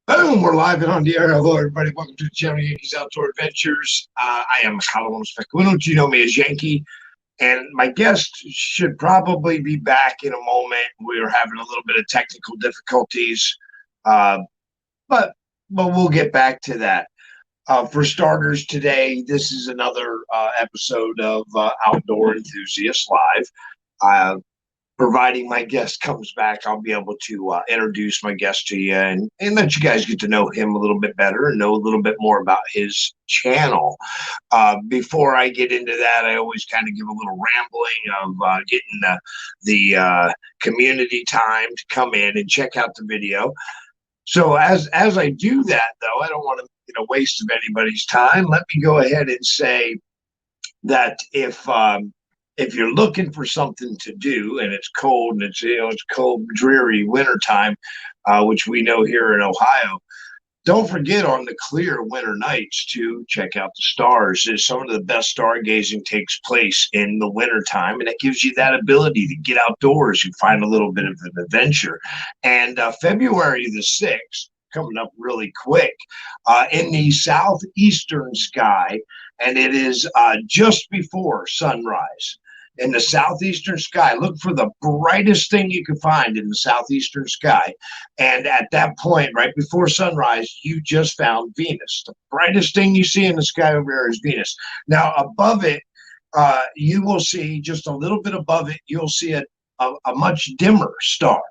Boom, we're live and on the air. Hello, everybody. Welcome to the channel Yankees Outdoor Adventures. I am Maèxelawèn Osapèkwinùnt. You know me as Yankee. And my guest should probably be back in a moment. We're having a little bit of technical difficulties, uh, but we'll get back to that. For starters, today, this is another episode of Outdoor Enthusiast Live. Uh, Providing my guest comes back, I'll be able to introduce my guest to you and let you guys get to know him a little bit better and know a little bit more about his channel. Before I get into that, I always kind of give a little rambling of getting the community time to come in and check out the video. So as I do that, though, I don't want to waste of anybody's time. Let me go ahead and say that if you're looking for something to do and it's cold and it's cold, dreary wintertime, which we know here in Ohio, don't forget on the clear winter nights to check out the stars. Some of the best stargazing takes place in the wintertime, and it gives you that ability to get outdoors and find a little bit of an adventure. And February the 6th, coming up really quick, in the southeastern sky, and it is just before sunrise. In the southeastern sky, look for the brightest thing you can find in the southeastern sky. And at that point, right before sunrise, you just found Venus. The brightest thing you see in the sky over there is Venus. Now, above it, you will see just a little bit above it, you'll see a much dimmer star.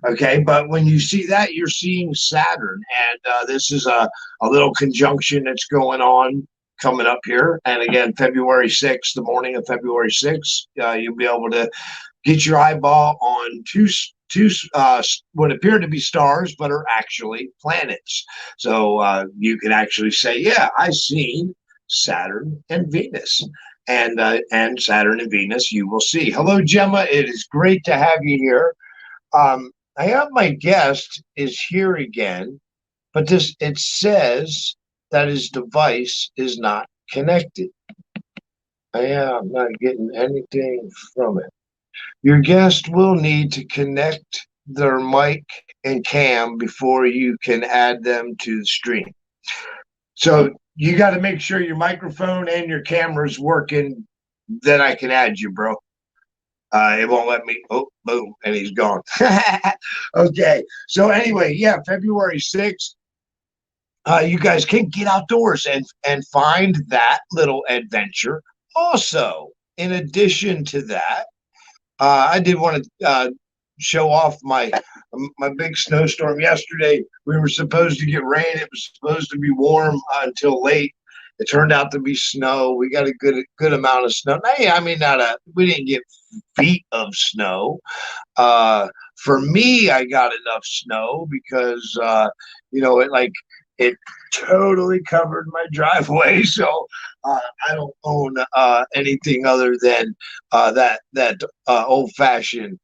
Okay, but when you see that, you're seeing Saturn. And this is a little conjunction that's going on coming up here. And again, February 6th, the morning of February 6th, you'll be able to get your eyeball on two what appear to be stars, but are actually planets. So you can actually say, yeah, I've seen Saturn and Venus. And Saturn and Venus, you will see. Hello, Gemma. It is great to have you here. I have my guest is here again, but it says that his device is not connected. I'm not getting anything from it. Your guest will need to connect their mic and cam before you can add them to the stream. So you got to make sure your microphone and your camera is working. Then I can add you, bro. It won't let me. Oh, boom, and he's gone. Okay. So anyway, yeah, February 6th. You guys can get outdoors and find that little adventure. Also, in addition to that, I did want to show off my big snowstorm yesterday. We were supposed to get rain. It was supposed to be warm until late. It turned out to be snow. We got a good amount of snow. Hey, I mean, we didn't get feet of snow. For me, I got enough snow because it totally covered my driveway. So I don't own anything other than that old-fashioned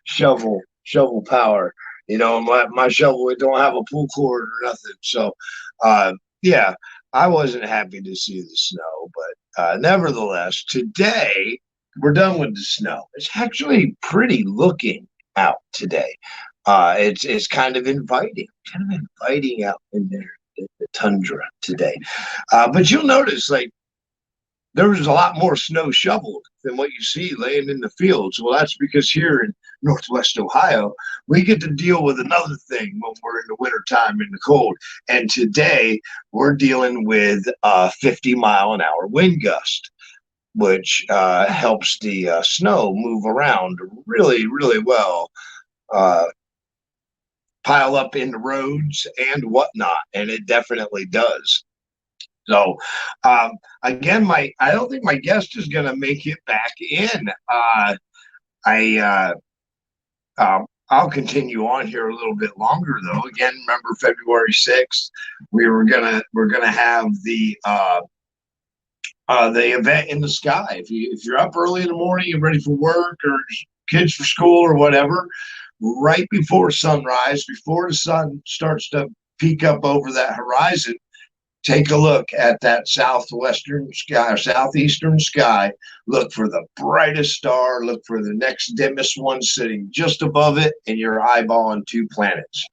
shovel power. My shovel, it don't have a pull cord or nothing. So yeah, I wasn't happy to see the snow, but nevertheless, today we're done with the snow. It's actually pretty looking out today. It's kind of inviting out in there, the tundra today. But you'll notice, like, there was a lot more snow shoveled than what you see laying in the fields. Well, that's because here in Northwest Ohio, we get to deal with another thing when we're in the wintertime in the cold. And today we're dealing with 50-mile-an-hour wind gust, which helps the snow move around really, really well. Pile up in the roads and whatnot, and it definitely does. So again, I don't think my guest is going to make it back in. I'll continue on here a little bit longer, though. Again, remember February 6th, we're gonna have the event in the sky. If you're up early in the morning, you're ready for work or kids for school or whatever, right before sunrise, before the sun starts to peek up over that horizon, take a look at that southwestern sky or southeastern sky. Look for the brightest star. Look for the next dimmest one sitting just above it, and you're eyeballing two planets,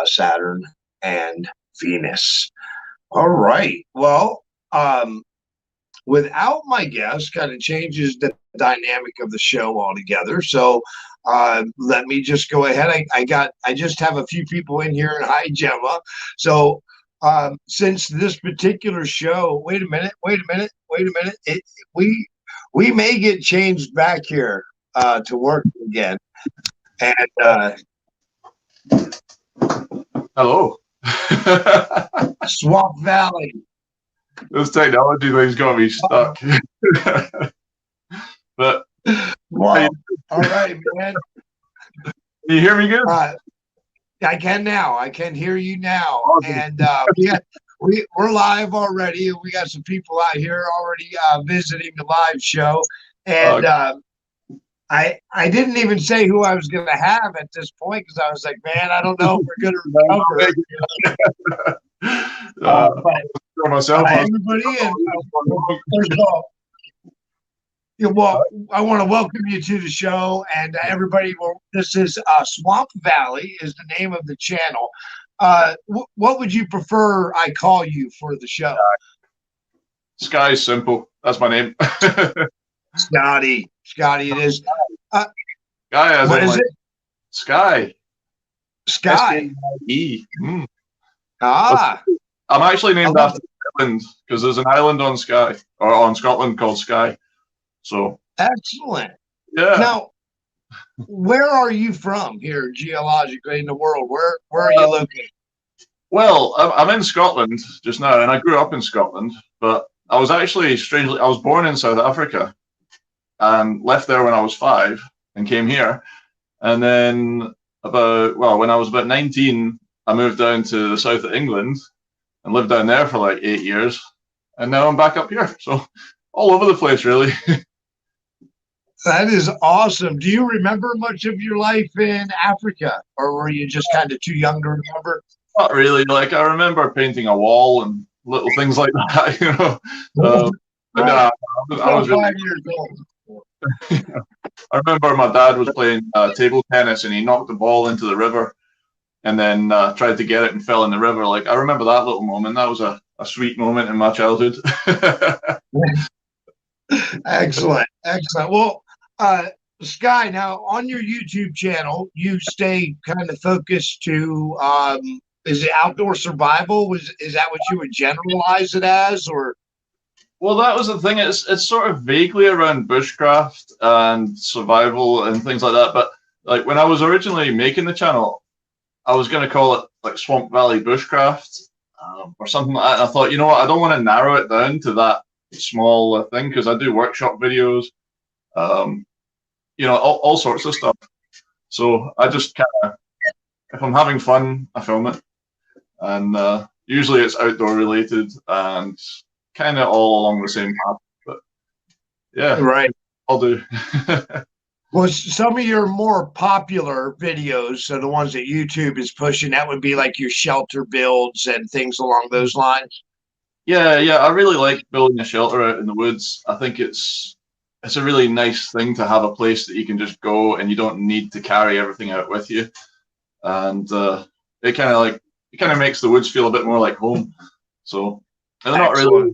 Saturn and Venus. All right. Well, without my guest kind of changes the dynamic of the show altogether. So let me just go ahead. I just have a few people in here, and hi, Gemma. So since this particular show, wait a minute, we may get changed back here to work again. And hello. Swamp Valley. This technology thing's got me stuck. But well, all right, man. Can you hear me good? I can now. I can hear you now. Awesome. And we're live already. We got some people out here already visiting the live show. And I didn't even say who I was going to have at this point because I was like, man, I don't know if we're going to recover. But myself, everybody, and first of all, well, I want to welcome you to the show, and everybody. Well, this is Swamp Valley is the name of the channel. What would you prefer I call you for the show? Sky's simple. That's my name. Scotty, it is. Sky, what is it? Sky. Sky. E. I'm actually named after the island because there's an island on Skye or on Scotland called Skye. So excellent. Yeah. Now, where are you from here geologically in the world? Where are you located? Well, I'm in Scotland just now, and I grew up in Scotland, but I was actually I was born in South Africa and left there when I was 5 and came here. And then when I was about 19, I moved down to the south of England and lived down there for like 8 years. And now I'm back up here. So all over the place, really. That is awesome. Do you remember much of your life in Africa, or were you just kind of too young to remember? Not really. Like, I remember painting a wall and little things like that, you know. Right. I was really 5 years old. I remember my dad was playing table tennis and he knocked the ball into the river and then tried to get it and fell in the river. Like, I remember that little moment. That was a sweet moment in my childhood. Excellent. Well, Sky, now on your YouTube channel, you stay kind of focused to is it outdoor survival? Is that what you would generalize it as, or? Well, that was the thing. It's sort of vaguely around bushcraft and survival and things like that. But like when I was originally making the channel, I was going to call it like Swamp Valley Bushcraft or something like that. And I thought, you know what, I don't want to narrow it down to that small thing because I do workshop videos, you know, all sorts of stuff. So I just kind of, if I'm having fun, I film it, and usually it's outdoor related and kind of all along the same path. But yeah, right, I'll do. Well, some of your more popular videos, so the ones that YouTube is pushing, that would be like your shelter builds and things along those lines. Yeah, I really like building a shelter out in the woods. I think it's a really nice thing to have a place that you can just go and you don't need to carry everything out with you. And it kind of makes the woods feel a bit more like home. So they're not really,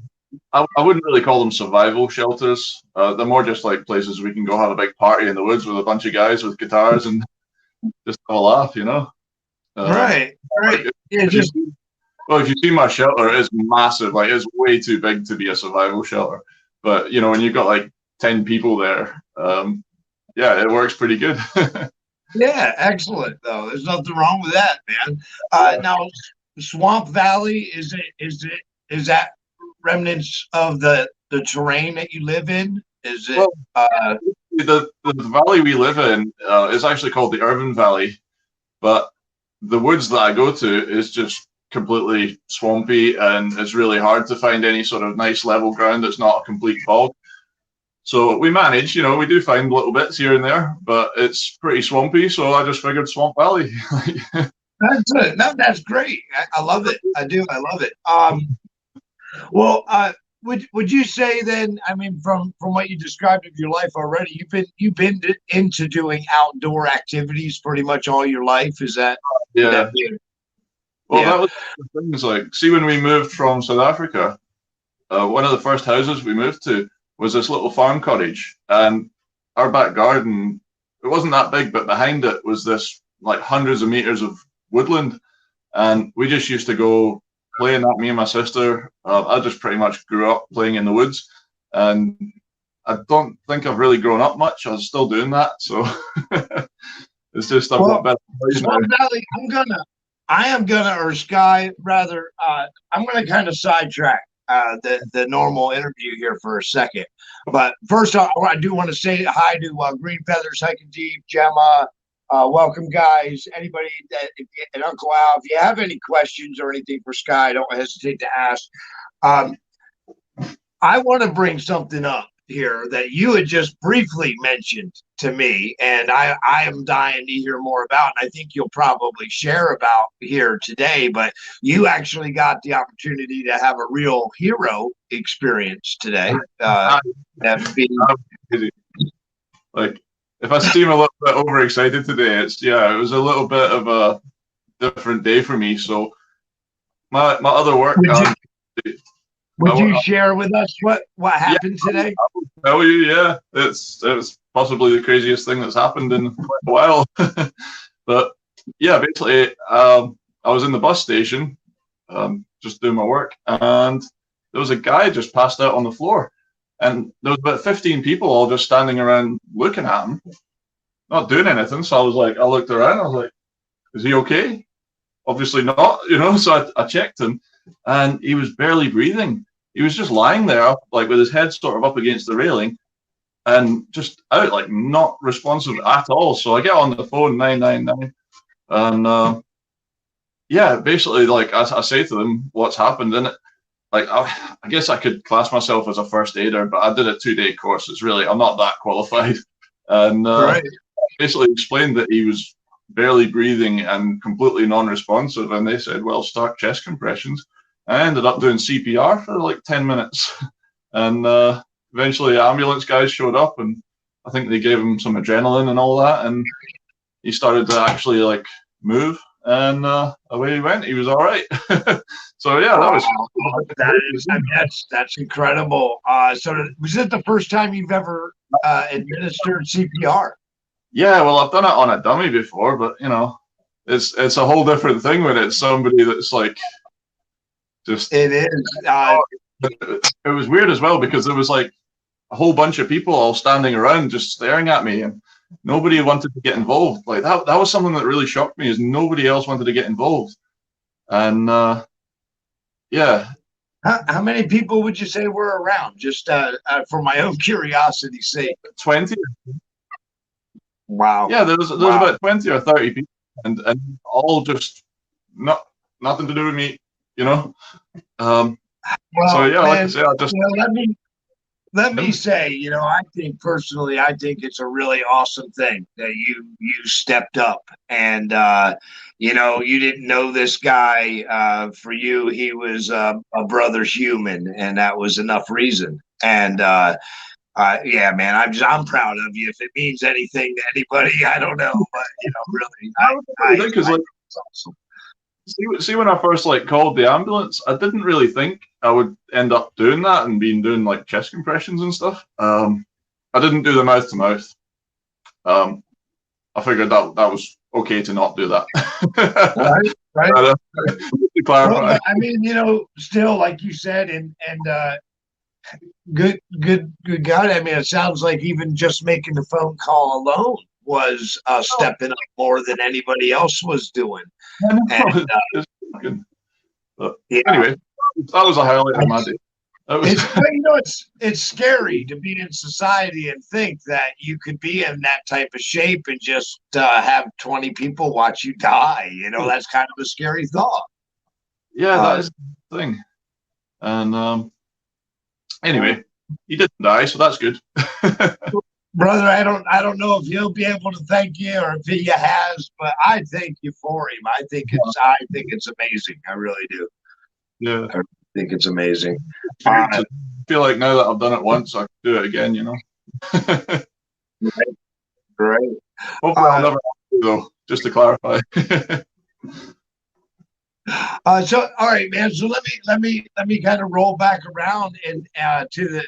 I wouldn't really call them survival shelters. They're more just like places we can go have a big party in the woods with a bunch of guys with guitars and just have a laugh, you know? Right. Well, if you see my shelter, it's massive. Like, it's way too big to be a survival shelter. But, you know, when you've got like 10 people there, yeah, it works pretty good. Yeah, excellent, though. There's nothing wrong with that, man. Now, Swamp Valley, is that remnants of the terrain that you live in? Is it? Well, the valley we live in is actually called the Urban Valley, but the woods that I go to is just completely swampy, and it's really hard to find any sort of nice level ground that's not a complete bog. So we manage, you know, we do find little bits here and there, but it's pretty swampy. So I just figured Swamp Valley. That's it. No, that's great. I love it. I do. I love it. Well, would you say then? I mean, from what you described of your life already, you've been into doing outdoor activities pretty much all your life. Is that? Yeah. Well, Yeah. that was the things like, see, when we moved from South Africa, one of the first houses we moved to was this little farm cottage, and our back garden, it wasn't that big, but behind it was this like hundreds of meters of woodland, and we just used to go play in that. Me and my sister. I just pretty much grew up playing in the woods, and I don't think I've really grown up much. I was still doing that, so it's just I've got better toys now. Swamp Valley, I am gonna, or Sky rather, I'm gonna kind of sidetrack the normal interview here for a second. But first off, I do want to say hi to Green Feathers Hiking Deep, Gemma. Welcome, guys. Anybody that, and Uncle Al, if you have any questions or anything for Sky, don't hesitate to ask. I want to bring something up here that you had just briefly mentioned to me, and I am dying to hear more about, and I think you'll probably share about here today, but you actually got the opportunity to have a real hero experience today. Like, if I seem a little bit overexcited today, it was a little bit of a different day for me. So my other work. Would you share with us what happened today? I will tell you, yeah. It was possibly the craziest thing that's happened in quite a while. But yeah, basically, I was in the bus station, just doing my work, and there was a guy just passed out on the floor, and there was about 15 people all just standing around looking at him, not doing anything. So I looked around, I was like, is he okay? Obviously not, So I checked him, and he was barely breathing. He was just lying there, like with his head sort of up against the railing, and just out, like not responsive at all. So I get on the phone 999, and yeah, basically, like I say to them what's happened, and like I guess I could class myself as a first aider, but I did a 2-day course. I'm not that qualified, and basically explained that he was barely breathing and completely non-responsive, and they said, well, start chest compressions. I ended up doing CPR for like 10 minutes, and eventually ambulance guys showed up, and I think they gave him some adrenaline and all that, and he started to actually like move, and away he went. He was all right. So yeah, that's incredible. So was it the first time you've ever administered CPR? Yeah, well, I've done it on a dummy before, but it's a whole different thing when it's somebody that's like just. It is. It was weird as well because there was like a whole bunch of people all standing around just staring at me, and nobody wanted to get involved. Like that was something that really shocked me, is nobody else wanted to get involved. And yeah. How many people would you say were around? Just for my own curiosity's sake. 20. Wow. Yeah, there was about 20 or 30 people, and all just nothing to do with me, So yeah, like I say, let me say, I think personally, it's a really awesome thing that you stepped up, and you didn't know this guy. For you, he was a brother human, and that was enough reason. And yeah, man, I'm proud of you. If it means anything to anybody, I don't know, but really, because it's awesome. See, when I first called the ambulance, I didn't really think I would end up doing that and doing like chest compressions and stuff. I didn't do the mouth to mouth. I figured that was okay to not do that. Right. To clarify. Well, I mean, still, like you said, and good God. I mean, it sounds like even just making the phone call alone was stepping up more than anybody else was doing. And, anyway, that was a highlight of my day. It's scary to be in society and think that you could be in that type of shape and just have 20 people watch you die. That's kind of a scary thought. Yeah, that is the thing. And anyway, he didn't die, so that's good. Brother, I don't know if he'll be able to thank you or if he has, but I thank you for him. I think it's amazing. I really do. Yeah, I think it's amazing. I feel like now that I've done it once, I can do it again. Right. Hopefully, I'll never have to, though. Just to clarify. So all right, man. So let me kind of roll back around and to the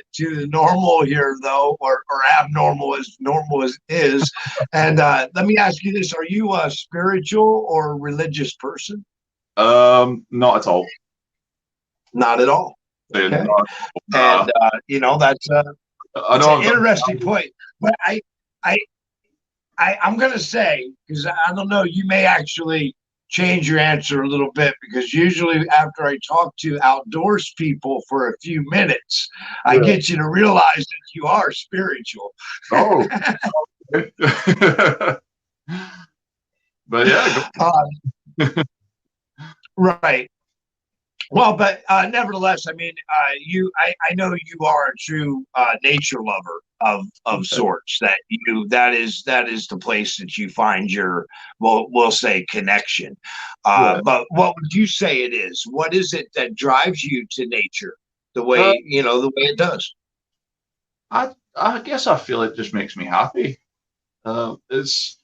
normal here though, or abnormal as normal as is. And let me ask you this: are you a spiritual or religious person? Not at all. Not at all. Okay. Not, And that's I it's an don't. interesting point. But I I'm gonna say, because I don't know, you may actually change your answer a little bit, because usually after I talk to outdoors people for a few minutes, I get you to realize that you are spiritual. Oh. But yeah. Right. Well, but nevertheless, I mean, I know you are a true nature lover of sorts. That is the place that you find your, we'll say, connection. But what would you say it is? What is it that drives you to nature the way it does? I guess I feel it just makes me happy. It's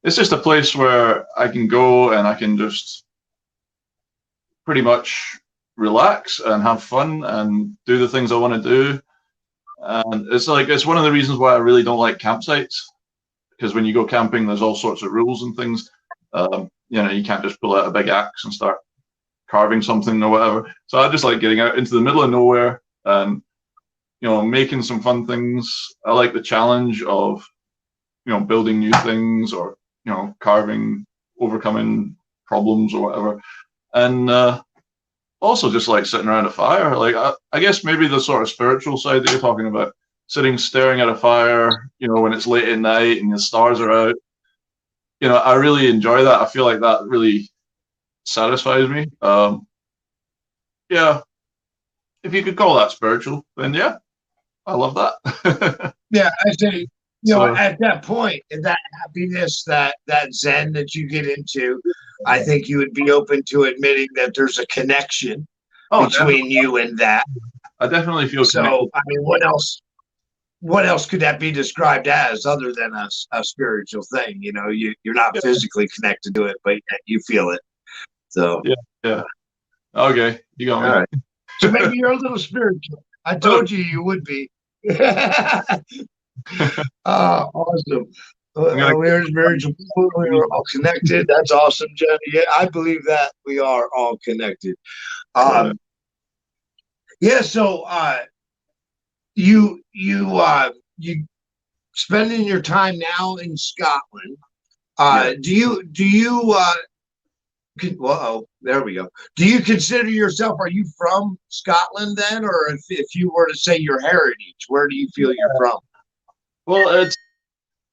just a place where I can go and I can just pretty much relax and have fun and do the things I want to do. And it's one of the reasons why I really don't like campsites, because when you go camping, there's all sorts of rules and things. You can't just pull out a big axe and start carving something or whatever. So I just like getting out into the middle of nowhere and making some fun things. I like the challenge of building new things, or carving, overcoming problems or whatever. And also just like sitting around a fire. Like I guess maybe the sort of spiritual side that you're talking about, sitting staring at a fire, when it's late at night and the stars are out. I really enjoy that. I feel like that really satisfies me. Yeah, if you could call that spiritual, then yeah, I love that. Yeah, I say, at that point, that happiness, that zen that you get into, I think you would be open to admitting that there's a connection between definitely. you and that. I definitely feel so. connected. I mean, what else? What else could that be described as other than a spiritual thing? You're not physically connected to it, but yet you feel it. So yeah. Okay, you got me. All right. So maybe you're a little spiritual. I told you would be. Awesome. We're spiritual. We are all connected. That's awesome, Jenny. Yeah, I believe that we are all connected. Yeah. So you spending your time now in Scotland. Do you there we go. Do you consider yourself, are you from Scotland then? Or if you were to say your heritage, where do you feel you're from? Well, it's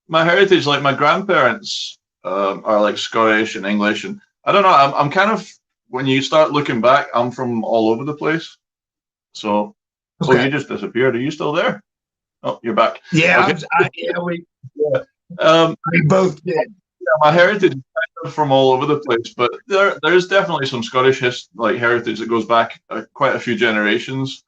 my heritage. Like my grandparents are like Scottish and English, and I don't know. I'm kind of, when you start looking back, I'm from all over the place. So, okay. You just disappeared. Are you still there? Oh, you're back. Yeah, okay. We both did. Yeah, my heritage is kind of from all over the place, but there's definitely some Scottish heritage that goes back quite a few generations.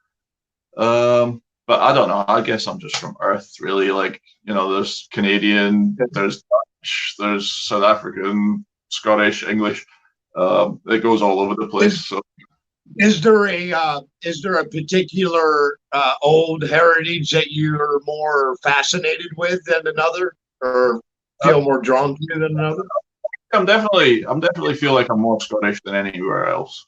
But I don't know. I guess I'm just from Earth, really. Like, there's Canadian, there's Dutch, there's South African, Scottish, English. It goes all over the place. Is there a particular old heritage that you're more fascinated with than another, or feel more drawn to than another? I'm definitely feel like I'm more Scottish than anywhere else.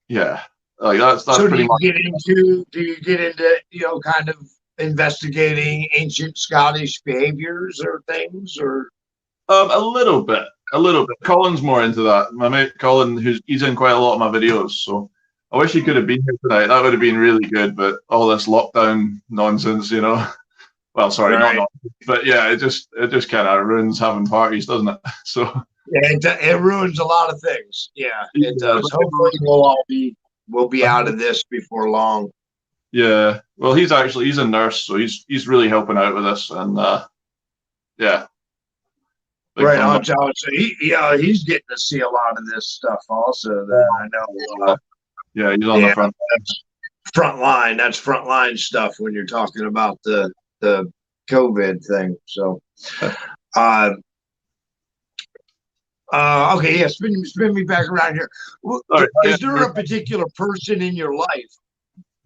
Yeah. Like that's so pretty much. Do you get into kind of investigating ancient Scottish behaviors or things, or a little bit. Colin's more into that. My mate Colin, he's in quite a lot of my videos, so I wish he could have been here tonight. That would have been really good, but all this lockdown nonsense, Well, sorry, right. Not but yeah, it just kind of ruins having parties, doesn't it? So yeah, it ruins a lot of things. Yeah, it does. Hopefully, we'll be out of this before long. Yeah. Well, he's a nurse, so he's really helping out with us, and yeah. Right on, John. So he's getting to see a lot of this stuff also. That I know. Yeah, he's on the front. Front line. That's front line stuff when you're talking about the COVID thing. So, Okay, yeah, spin me back around here. Well, Sorry. is there a particular person in your life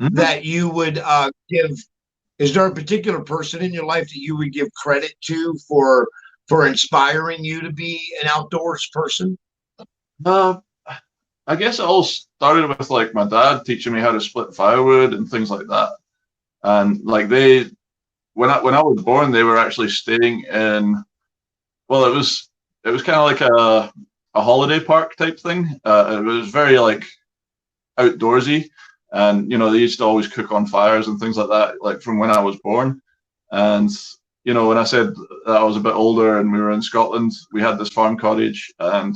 Mhm. that you would give? Is there a particular person in your life that you would give credit to for inspiring you to be an outdoors person? Uh, I guess it all started with like my dad teaching me how to split firewood and things like that. And like they, when I was born, they were actually staying in. Well, it was kind of like a holiday park type thing. It was very like outdoorsy, and they used to always cook on fires and things like that, like from when I was born. And when I said that I was a bit older and we were in Scotland, we had this farm cottage and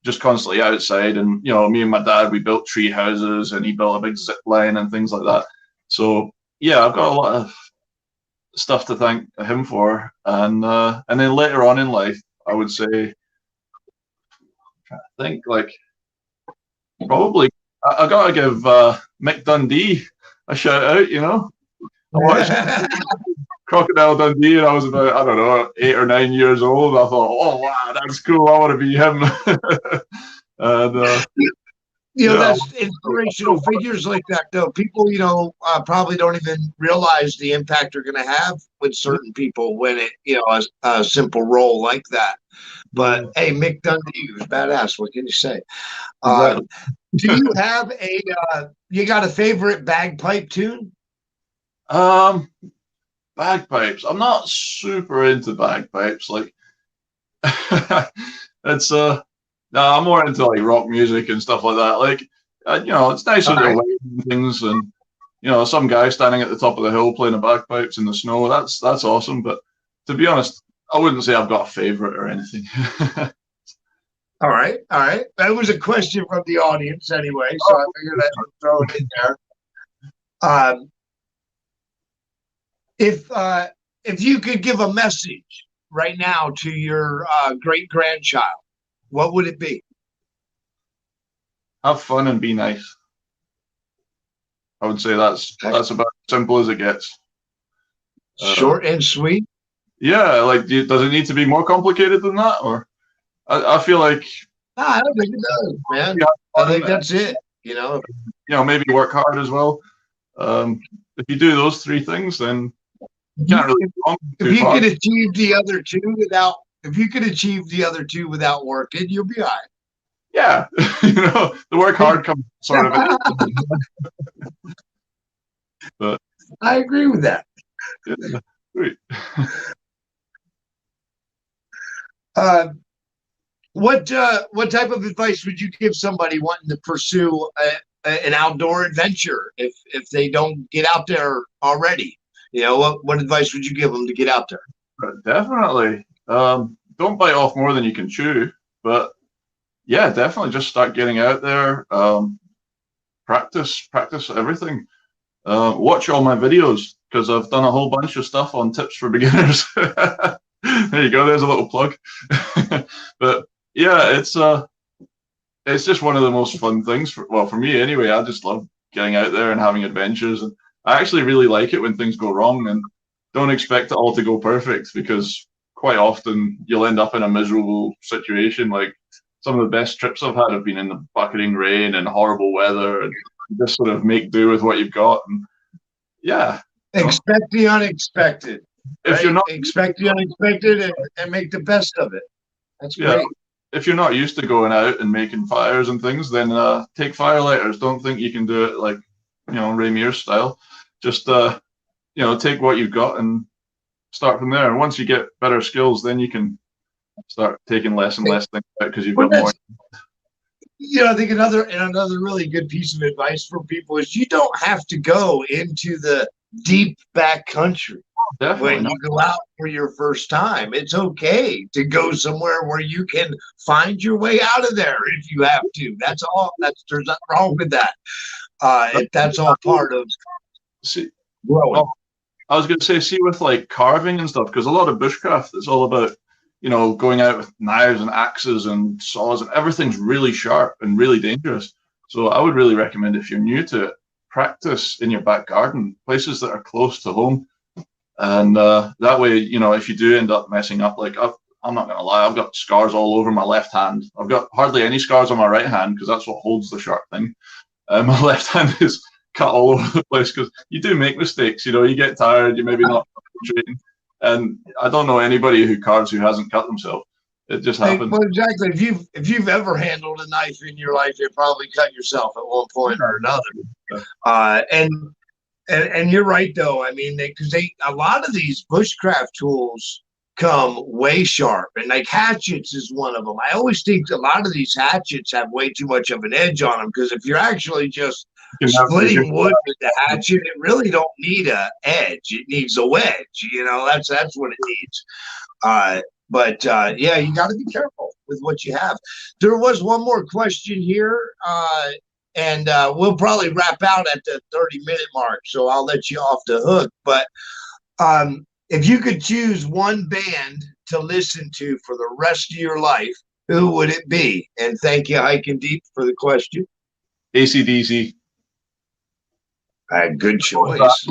just constantly outside. And me and my dad, we built tree houses, and he built a big zip line and things like that. So yeah, I've got a lot of stuff to thank him for. And then later on in life, I would say, I think like probably I gotta give Mick Dundee a shout out. I watched Crocodile Dundee, and I was about, I don't know, 8 or 9 years old. I thought, oh wow, that's cool. I want to be him. And yeah, That's inspirational figures like that, though. People, probably don't even realize the impact they're going to have with certain people when a simple role like that. But hey, Mick Dundee was badass. What can you say? exactly. Do you have you got a favorite bagpipe tune? Um, Bagpipes. I'm not super into bagpipes. Like, it's no, I'm more into like rock music and stuff like that. Like, it's nice All when they're right. waving things, and some guy standing at the top of the hill playing the bagpipes in the snow. That's awesome. But to be honest, I wouldn't say I've got a favorite or anything. All right. All right. That was a question from the audience anyway, so I figured I would throw it in there. Um, if you could give a message right now to your great grandchild, what would it be? Have fun and be nice. I would say that's about as simple as it gets. Uh, Short and sweet. yeah, like, does it need to be more complicated than that? Or I feel like No, I don't think it does, man. you I have think fun, that's it. maybe work hard as well. If you do those three things, then you can't really go wrong If too you far. could achieve the other two without, if you could achieve the other two without working, you'll be all Yeah, the work hard comes sort of. right. But I agree with that. yeah, sweet. Uh, what type of advice would you give somebody wanting to pursue an outdoor adventure if they don't get out there already? What advice would you give them to get out there? But definitely, don't bite off more than you can chew. But yeah, definitely just start getting out there. Practice everything. Watch all my videos because I've done a whole bunch of stuff on tips for beginners. There you go. There's a little plug. But yeah, it's just one of the most fun things for me anyway. I just love getting out there and having adventures, and I actually really like it when things go wrong, and don't expect it all to go perfect because quite often you'll end up in a miserable situation. Like some of the best trips I've had have been in the bucketing rain and horrible weather, and you just sort of make do with what you've got. And yeah, Expect the unexpected, if you're right? not, Expect the unexpected and make the best of it. That's yeah, great. if you're not used to going out and making fires and things, then take firelighters. Don't think you can do it like Ray Mears style. Just take what you've got and start from there. And once you get better skills, then you can start taking less and less things out because you've Well, got more. I think another really good piece of advice for people is you don't have to go into the deep back country Definitely when not. you go out for your first time. It's okay to go somewhere where you can find your way out of there if you have to. That's all. There's nothing wrong with that. That's all part of See, growing. well, I was going to say, see, with like carving and stuff, because a lot of bushcraft is all about, going out with knives and axes and saws, and everything's really sharp and really dangerous. So I would really recommend, if you're new to it, practice in your back garden, places that are close to home. And that way, if you do end up messing up, like I'm not gonna lie, I've got scars all over my left hand. I've got hardly any scars on my right hand because that's what holds the sharp thing. My left hand is cut all over the place because you do make mistakes. You know, you get tired, you maybe not concentrating, and I don't know anybody who carves who hasn't cut themselves. It just happens. Well, exactly. If you've ever handled a knife in your life, you probably cut yourself at one point or another. And you're right though. I mean, because a lot of these bushcraft tools come way sharp, and like hatchets is one of them. I always think a lot of these hatchets have way too much of an edge on them, because if you're actually just splitting wood with the hatchet, it really don't need a edge. It needs a wedge. You know, that's what it needs. But yeah, you got to be careful with what you have. There was one more question here, and we'll probably wrap out at the 30-minute mark, so I'll let you off the hook. But if you could choose one band to listen to for the rest of your life, who would it be? And thank you, Hiking Deep, for the question. AC/DC. Good choice.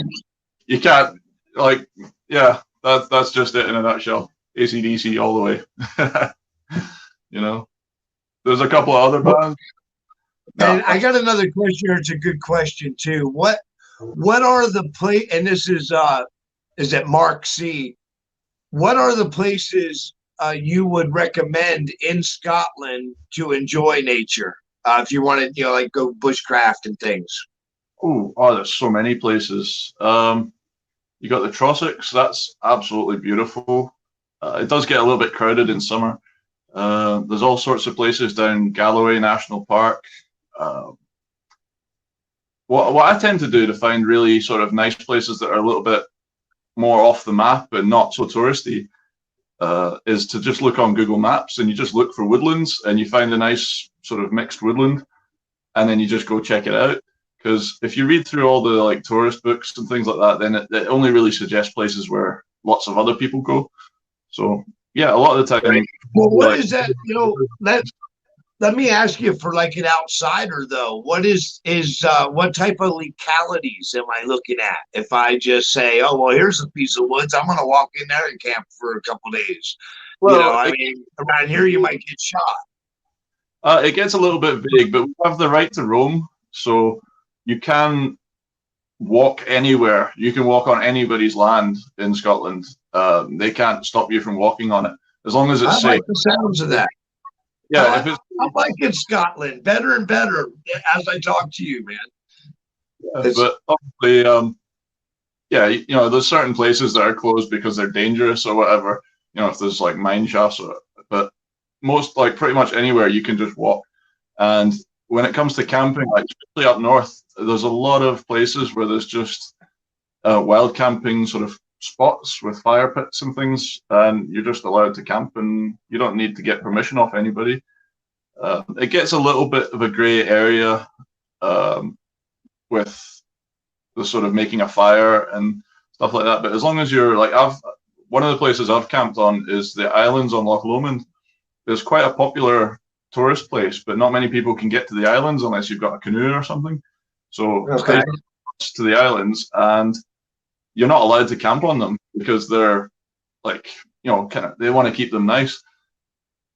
You can't, like, yeah, that's just it in a nutshell. AC/DC all the way. You know, there's a couple of other bands. And I got another question here. It's a good question too. What are the and this is at Mark C. What are the places you would recommend in Scotland to enjoy nature? If you wanted, you know, like go bushcraft and things. Oh, there's so many places. You got the Trossachs. That's absolutely beautiful. It does get a little bit crowded in summer. There's all sorts of places down Galloway National Park. What I tend to do to find really sort of nice places that are a little bit more off the map and not so touristy is to just look on Google Maps, and you just look for woodlands, and you find a nice sort of mixed woodland, and then you just go check it out. Because if you read through all the like tourist books and things like that, then it only really suggests places where lots of other people go. So yeah, a lot of the time. Right. Well, what is that? You know, let me ask you, for like an outsider though, what what type of localities am I looking at? If I just say, oh well, here's a piece of woods, I'm gonna walk in there and camp for a couple days. Well, you know, I mean, around here you might get shot. It gets a little bit vague, but we have the right to roam, so you can walk anywhere. You can walk on anybody's land in Scotland. They can't stop you from walking on it as long as it's safe. I like the sounds of that. Yeah, I'm liking Scotland better and better as I talk to you, man. Yeah, but obviously, yeah, you know, there's certain places that are closed because they're dangerous or whatever. You know, if there's like mine shafts, but most, like pretty much anywhere you can just walk. And when it comes to camping, like especially up north, there's a lot of places where there's just wild camping sort of spots with fire pits and things, and you're just allowed to camp, and you don't need to get permission off anybody. It gets a little bit of a gray area with the sort of making a fire and stuff like that. But as long as you're like, one of the places I've camped on is the islands on Loch Lomond. There's quite a popular tourist place, but not many people can get to the islands unless you've got a canoe or something. So stay to the islands, and you're not allowed to camp on them because they're like, you know, kind of, they want to keep them nice.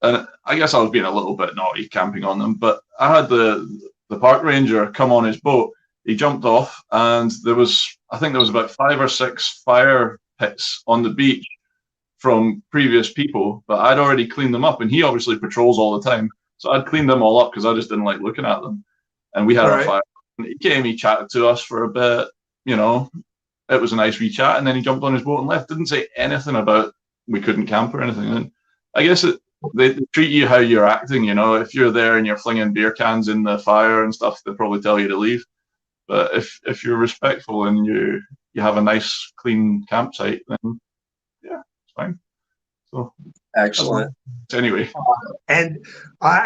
And I guess I was being a little bit naughty camping on them, but I had the park ranger come on his boat. He jumped off, and I think there was about 5 or 6 fire pits on the beach from previous people, but I'd already cleaned them up, and he obviously patrols all the time. So I'd cleaned them all up because I just didn't like looking at them. And we had a fire. And he came, he chatted to us for a bit, you know, it was a nice wee chat, and then he jumped on his boat and left. Didn't say anything about we couldn't camp or anything. And I guess they treat you how you're acting, you know. If you're there and you're flinging beer cans in the fire and stuff, they'll probably tell you to leave. But if you're respectful and you have a nice clean campsite, then yeah, it's fine. So excellent. Anyway, and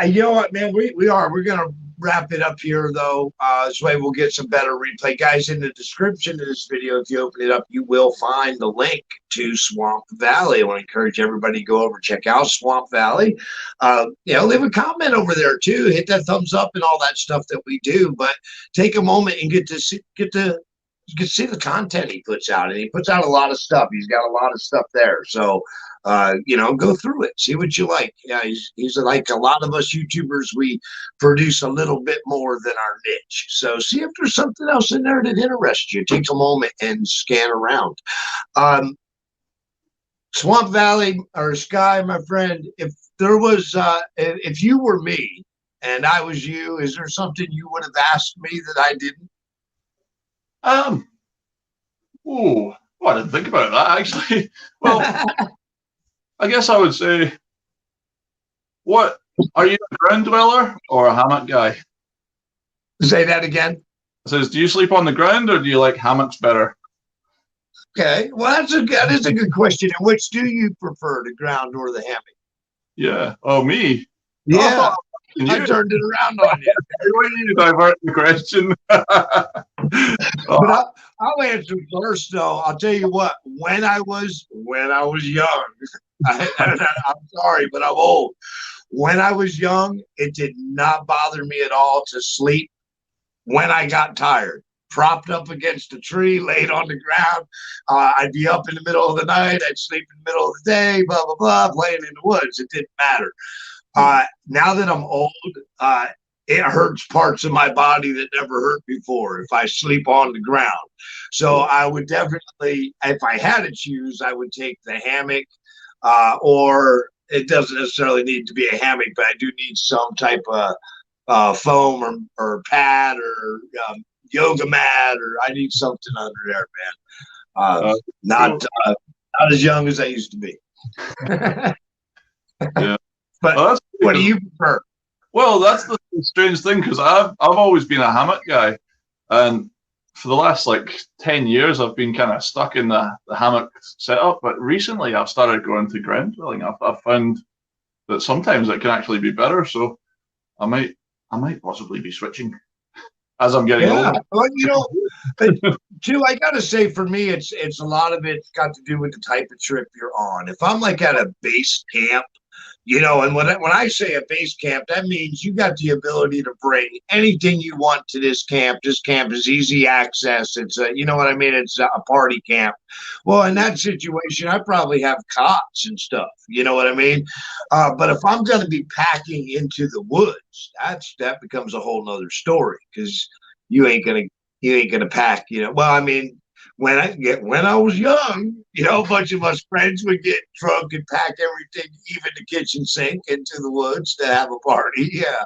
you know what, man, we're gonna wrap it up here though. This way we'll get some better replay, guys. In the description of this video, if you open it up, you will find the link to Swamp Valley. I want to encourage everybody to go over, check out Swamp Valley. You know, leave a comment over there too, hit that thumbs up and all that stuff that we do, but take a moment and get to see the content he puts out, and he puts out a lot of stuff. He's got a lot of stuff there. So Go through it, see what you like. Yeah, he's like a lot of us YouTubers. We produce a little bit more than our niche. So see if there's something else in there that interests you. Take a moment and scan around. Swamp Valley or Sky, my friend, if there was, if you were me and I was you, is there something you would have asked me that I didn't? Oh, I didn't think about that actually. Well, I guess I would say, what are you, a ground dweller or a hammock guy? Say that again. It says, do you sleep on the ground or do you like hammocks better? Okay, well, that is a good question. And which do you prefer, the ground or the hammock? Yeah. Oh, me. Yeah, Oh, I turned it around on you. You divert the question. But I'll answer first, though. I'll tell you what. When I was young, I'm sorry, but I'm old. When I was young, it did not bother me at all to sleep when I got tired. Propped up against a tree, laid on the ground. I'd be up in the middle of the night. I'd sleep in the middle of the day, blah, blah, blah, playing in the woods. It didn't matter. Now that I'm old, it hurts parts of my body that never hurt before if I sleep on the ground. So I would definitely, if I had to choose, I would take the hammock, or it doesn't necessarily need to be a hammock, but I do need some type of foam or pad or yoga mat, or I need something under there, man. Not as young as I used to be. Yeah. But well, what do you prefer? Well, that's the strange thing, because I've always been a hammock guy, and for the last like 10 years I've been kind of stuck in the hammock setup. But recently I've started going to ground dwelling. I've found that sometimes it can actually be better. So I might possibly be switching as I'm getting older. Well, too, I gotta say, for me, it's a lot of it's got to do with the type of trip you're on. If I'm like at a base camp, and when I say a base camp, that means you got the ability to bring anything you want to this camp. This camp is easy access. It's you know what I mean? It's a party camp. Well, in that situation, I probably have cots and stuff. You know what I mean? But if I'm going to be packing into the woods, that becomes a whole nother story, because you ain't gonna pack. Well, I mean, when I was young, a bunch of us friends would get drunk and pack everything, even the kitchen sink, into the woods to have a party. Yeah.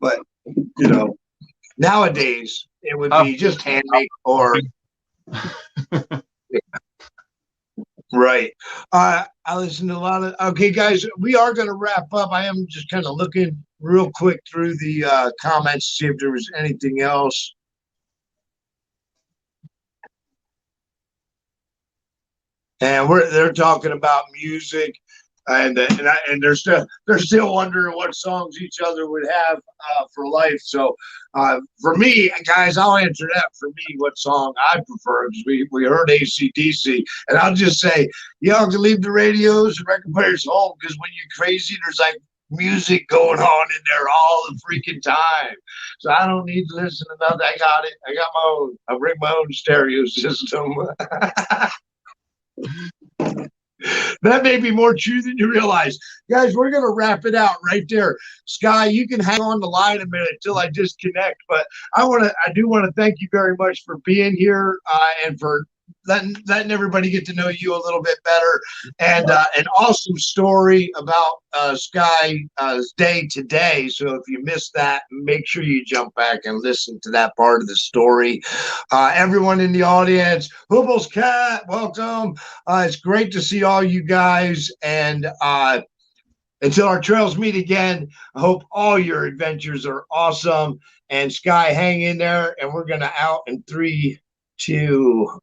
But, nowadays it would be just hammock or. Right. I listen to a lot of. Okay, guys, we are going to wrap up. I am just kind of looking real quick through the comments to see if there was anything else. And they're talking about music, and they're still wondering what songs each other would have for life. So for me, guys, I'll answer that. For me, what song I prefer, because we heard AC/DC, and I'll just say, y'all can leave the radios and record players home, because when you're crazy, there's like music going on in there all the freaking time. So I don't need to listen to nothing. I got it. I got my own. I bring my own stereo system. That may be more true than you realize. Guys, we're going to wrap it out right there. Sky, you can hang on the line a minute until I disconnect, but I do want to thank you very much for being here, and for letting everybody get to know you a little bit better, and an awesome story about Sky's day today. So if you missed that, make sure you jump back and listen to that part of the story. Everyone in the audience, Hubble's Cat, welcome. It's great to see all you guys, and until our trails meet again, I hope all your adventures are awesome. And Sky, hang in there, and we're gonna out in 3, 2,